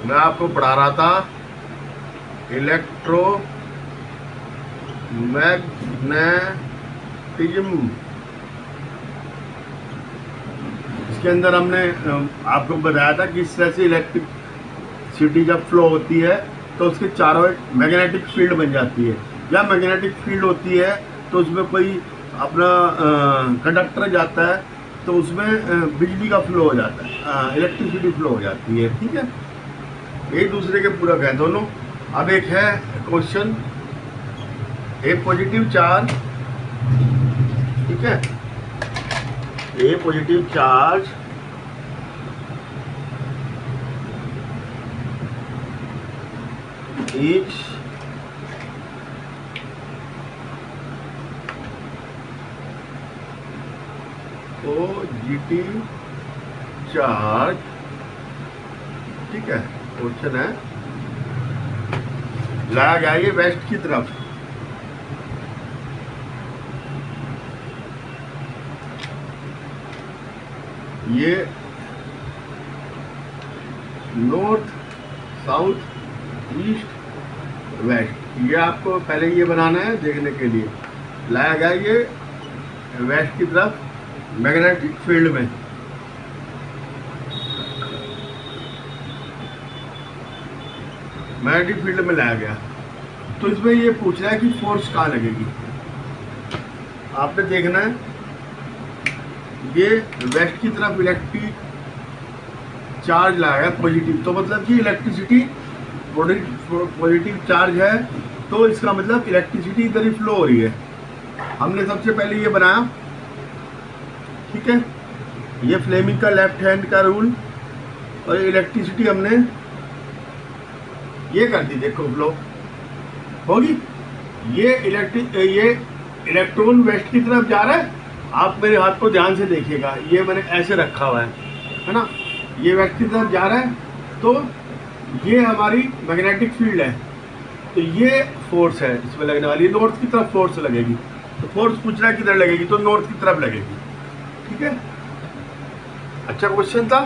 मैं आपको पढ़ा रहा था इलेक्ट्रो मैग्नेटिज्म। इसके अंदर हमने आपको बताया था कि इस तरह से इलेक्ट्रिसिटी जब फ्लो होती है तो उसके चारों एक मैग्नेटिक फील्ड बन जाती है। जब मैग्नेटिक फील्ड होती है तो उसमें कोई अपना कंडक्टर जाता है तो उसमें बिजली का फ्लो हो जाता है, इलेक्ट्रिसिटी फ्लो हो जाती है। ठीक है, एक दूसरे के पूरक है दोनों। अब एक है क्वेश्चन, ए पॉजिटिव चार्ज, ठीक है, a positive charge is positive charge, ठीक है। क्वेश्चन है लाया गया ये वेस्ट की तरफ, ये नॉर्थ साउथ ईस्ट वेस्ट, ये आपको पहले ये बनाना है देखने के लिए। लाया गया ये वेस्ट की तरफ मैग्नेटिक फील्ड में। मैग्नेटिक फील्ड में लाया गया तो इसमें ये पूछ रहा है कि फोर्स कहाँ लगेगी। आपने देखना है ये वेस्ट की तरफ इलेक्ट्रिक चार्ज लाया है पॉजिटिव, तो मतलब कि इलेक्ट्रिसिटी पॉजिटिव चार्ज है तो इसका मतलब इलेक्ट्रिसिटी इधर ही फ्लो हो रही है। हमने सबसे पहले ये बनाया, ठीक है, ये फ्लेमिंग का लेफ्ट हैंड का रूल, और इलेक्ट्रिसिटी हमने ये कर दी, देखो फ्लो होगी। ये इलेक्ट्रॉन वेस्ट की तरफ जा रहा है। आप मेरे हाथ को ध्यान से देखिएगा, ये मैंने ऐसे रखा हुआ है ना, ये वेस्ट की तरफ जा रहा है तो ये हमारी मैग्नेटिक फील्ड है, तो ये फोर्स है इसमें लगने वाली। नॉर्थ की तरफ फोर्स लगेगी, तो फोर्स पूछ रहा है किधर लगेगी, तो नॉर्थ की तरफ लगेगी। ठीक है, अच्छा क्वेश्चन था।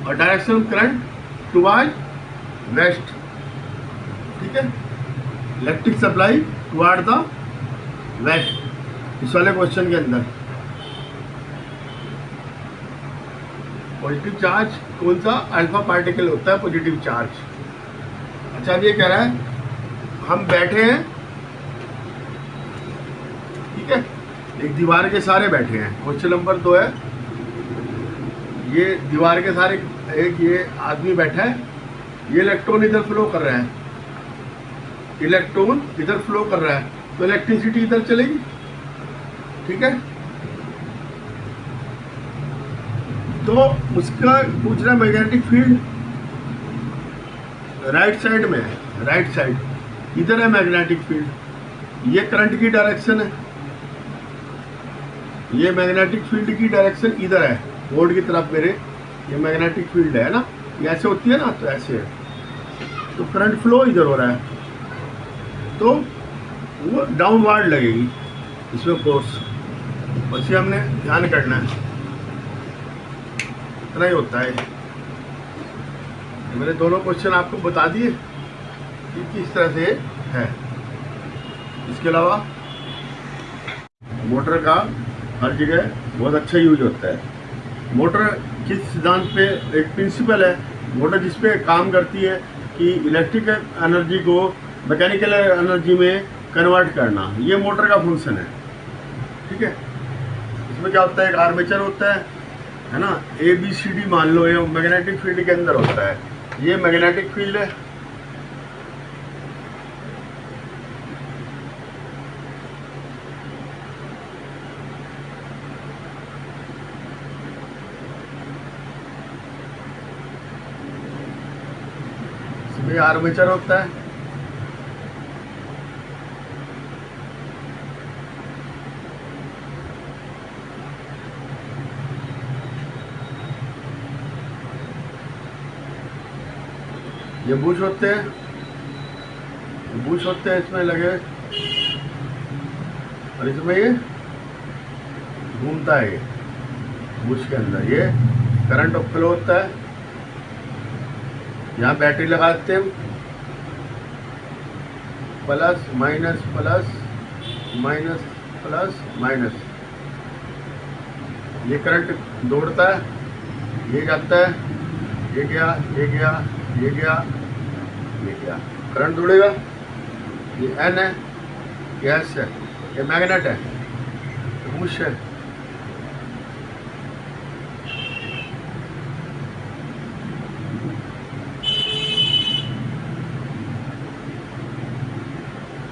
और डायरेक्शन करंट टुवर्ड वेस्ट, ठीक है, electric supply toward the west. इस वाले क्वेश्चन के अंदर पॉजिटिव चार्ज कौन सा अल्फा पार्टिकल होता है, पॉजिटिव चार्ज। अच्छा, ये कह रहा है हम बैठे हैं, ठीक है, एक दीवार के सारे बैठे हैं। क्वेश्चन नंबर 2 है, ये दीवार के सारे, एक ये आदमी बैठा है, ये इलेक्ट्रॉन इधर फ्लो कर रहा है, इलेक्ट्रॉन इधर फ्लो कर रहा है तो इलेक्ट्रिसिटी इधर चलेगी। ठीक है, तो उसका पूछ रहा है मैग्नेटिक फील्ड राइट साइड में है, राइट साइड इधर है मैग्नेटिक फील्ड, ये करंट की डायरेक्शन है, ये मैग्नेटिक फील्ड की डायरेक्शन इधर है, बोर्ड की तरफ मेरे ये मैग्नेटिक फील्ड है ना, ये ऐसे होती है ना, तो ऐसे है, तो करंट फ्लो इधर हो रहा है तो वो डाउनवर्ड लगेगी इसमें फोर्स। बस ये हमने ध्यान करना है, इतना ही होता है। मैंने दोनों क्वेश्चन आपको बता दिए कि किस तरह से है। इसके अलावा मोटर का हर जगह बहुत अच्छा यूज होता है। मोटर किस सिद्धांत पे, एक प्रिंसिपल है मोटर जिस पे काम करती है कि इलेक्ट्रिक एनर्जी को मैकेनिकल एनर्जी में कन्वर्ट करना, ये मोटर का फंक्शन है। ठीक है, इसमें क्या होता है, एक आर्मेचर होता है ना, ABCD मान लो, ये मैग्नेटिक फील्ड के अंदर होता है, ये मैग्नेटिक फील्ड है, इसमें आर्मेचर होता है, ये बुश होते हैं, इसमें लगे, और इसमें ये घूमता है, बुश के अंदर ये करंट फ्लो होता है। यहाँ बैटरी लगाते हैं, plus minus plus minus plus minus, ये करंट दौड़ता है, ये जाता है, ये गया, ये गया, ये गया, ये गया, करंट दौड़ेगा। ये एन है, ये एस है, ये मैग्नेट है, बुश है।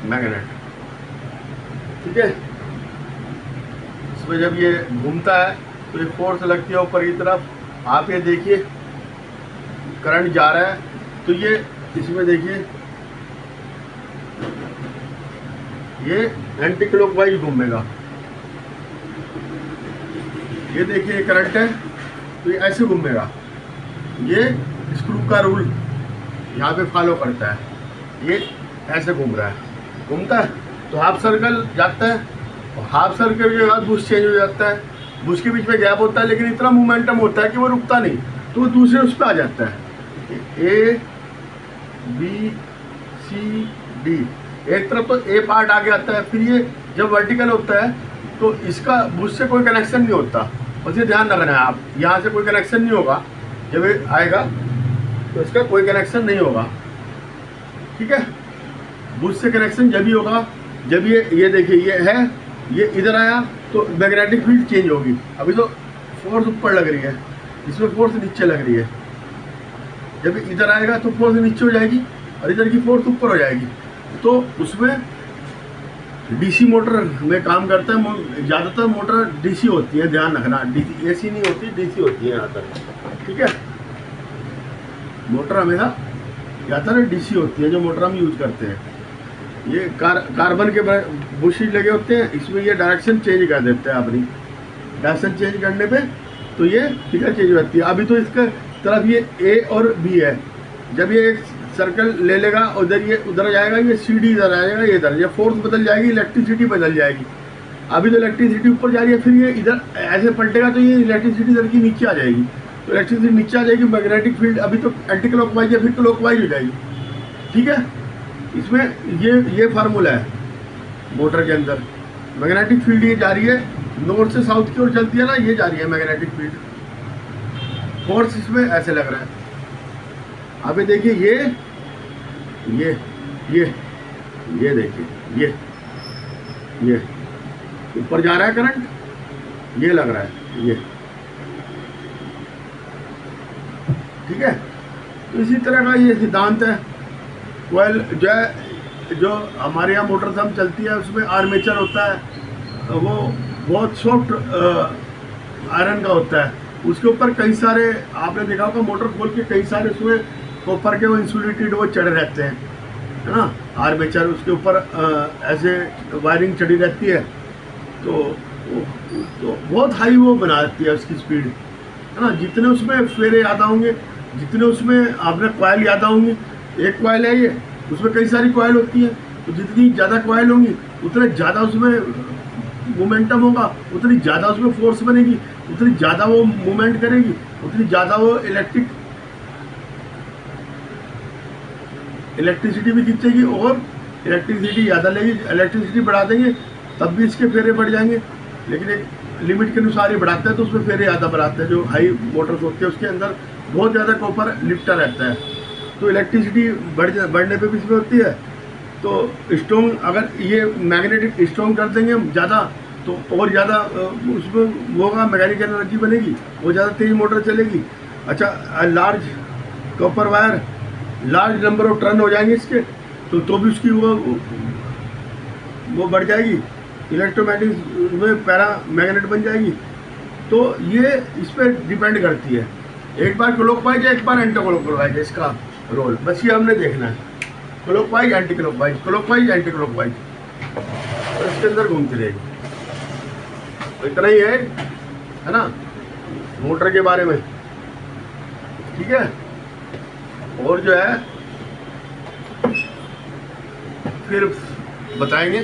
मैग्नेट, ठीक है। इसमें जब ये घूमता है तो ये फोर्स लगती है ऊपर की तरफ। आप ये देखिए करंट जा रहा है तो ये इसमें देखिए ये एंटी क्लॉकवाइज घूमेगा। ये देखिए करंट है तो ये ऐसे घूमेगा। ये स्क्रू का रूल यहाँ पे फॉलो करता है, ये ऐसे घूम रहा है, घूमता है तो हाफ सर्कल जाता है, और हाफ सर्कल के बाद बुश चेंज हो जाता है। बुश के बीच में गैप होता है लेकिन इतना मोमेंटम होता है कि वो रुकता नहीं, तो वो दूसरे उस पर आ जाता है। ए बी सी डी, एक तरफ तो ए पार्ट आगे आता है, फिर ये जब वर्टिकल होता है तो इसका बुश से कोई कनेक्शन नहीं होता। बस ये ध्यान रखना है आप, यहाँ से कोई कनेक्शन नहीं होगा, जब ये आएगा तो इसका कोई कनेक्शन नहीं होगा, ठीक है। बुश से कनेक्शन जब ही होगा जब ये देखिए ये है, ये इधर आया तो मैग्नेटिक फील्ड चेंज होगी। अभी तो फोर्स ऊपर लग रही है, इसमें फोर्स नीचे लग रही है। जब इधर आएगा तो फोर्स नीचे हो जाएगी और इधर की फोर्स ऊपर हो जाएगी। तो उसमें डीसी मोटर में काम करता है, ज़्यादातर मोटर डीसी होती है, ध्यान रखना। एसी नहीं होती, डीसी होती है यहाँ तक, ठीक है। मोटर हमेशा ज़्यादातर डीसी होती है जो मोटर हम यूज करते हैं। ये कार्बन के बुश लगे होते हैं, इसमें ये डायरेक्शन चेंज कर देते हैं अपनी। डायरेक्शन चेंज करने पे तो ये फिगर चेंज होती है। अभी तो इसका तरफ ये ए और बी है, जब ये एक सर्कल ले लेगा उधर ये उधर जाएगा, ये सी डी इधर आ जाएगा, ये इधर, ये फोर्स बदल जाएगी, इलेक्ट्रिसिटी बदल जाएगी। अभी तो इलेक्ट्रिसिटी ऊपर जा रही है, फिर ये इधर ऐसे पलटेगा तो ये इलेक्ट्रिसिटी इधर की नीचे आ जाएगी, तो इलेक्ट्रिसिटी नीचे आ जाएगी। मैग्नेटिक फील्ड अभी तो एंटी क्लॉकवाइज है, फिर क्लॉकवाइज हो जाएगी, ठीक है। इसमें ये फार्मूला है मोटर के अंदर। मैग्नेटिक फील्ड ये जा रही है नॉर्थ से साउथ की ओर चलती है ना, ये जा रही है मैग्नेटिक फील्ड। फोर्स इसमें ऐसे लग रहा है। अभी देखिए ये देखिए ये ऊपर जा रहा है करंट, ये लग रहा है ये, ठीक है। तो इसी तरह का ये सिद्धांत है। कोयल जो हमारे यहाँ मोटर हम चलती है उसमें आर्मेचर होता है, वो बहुत सॉफ्ट आयरन का होता है। उसके ऊपर कई सारे, आपने देखा होगा मोटर खोल के कई सारे उसमें कॉपर के वो इंसुलेटेड वो चढ़े रहते हैं, है ना, आर्मेचर। उसके ऊपर ऐसे वायरिंग चढ़ी रहती है, तो बहुत हाई वो बना देती है उसकी स्पीड, है ना। जितने उसमें फेरे याद आएंगे, जितने उसमें आपने कॉयल याद आएंगी, एक कॉयल है ये, उसमें कई सारी कॉयल होती है, तो जितनी ज़्यादा कॉयल होंगी उतने ज़्यादा उसमें मोमेंटम होगा, उतनी ज़्यादा उसमें फोर्स बनेगी, उतनी ज़्यादा वो मूवमेंट करेगी, उतनी ज़्यादा वो इलेक्ट्रिसिटी भी खींचेगी और इलेक्ट्रिसिटी ज़्यादा लेगी। इलेक्ट्रिसिटी बढ़ा देंगे तब भी इसके फेरे बढ़ जाएंगे, लेकिन एक लिमिट के अनुसार ही बढ़ाते हैं, तो उसमें फेरे ज़्यादा बढ़ाते हैं। जो हाई मोटर्स होती है उसके अंदर बहुत ज़्यादा कॉपर लिफ्टर रहता है, तो इलेक्ट्रिसिटी बढ़ने पे भी इसमें होती है। तो स्ट्रॉन्ग, अगर ये मैग्नेटिक स्ट्रॉन्ग कर देंगे हम ज़्यादा, तो और ज़्यादा उसमें वो होगा, मैकेनिकल एनर्जी बनेगी, वो ज़्यादा तेज़ मोटर चलेगी। अच्छा, large copper wire, large number of turn हो जाएंगे इसके, तो भी उसकी वो बढ़ जाएगी, इलेक्ट्रोमैग्नेटिक में पैरा मैग्नेट बन जाएगी। तो ये इस पर डिपेंड करती है, एक बार क्लॉकवाइज है, एक बार एंटी क्लॉकवाइज है इसका रोल। बस ये हमने देखना है, clockwise anti clockwise, clockwise anti clockwise, और इसके अंदर घूमती रहेगी। तो इतना ही है ना मोटर के बारे में, ठीक है। और जो है फिर बताएंगे।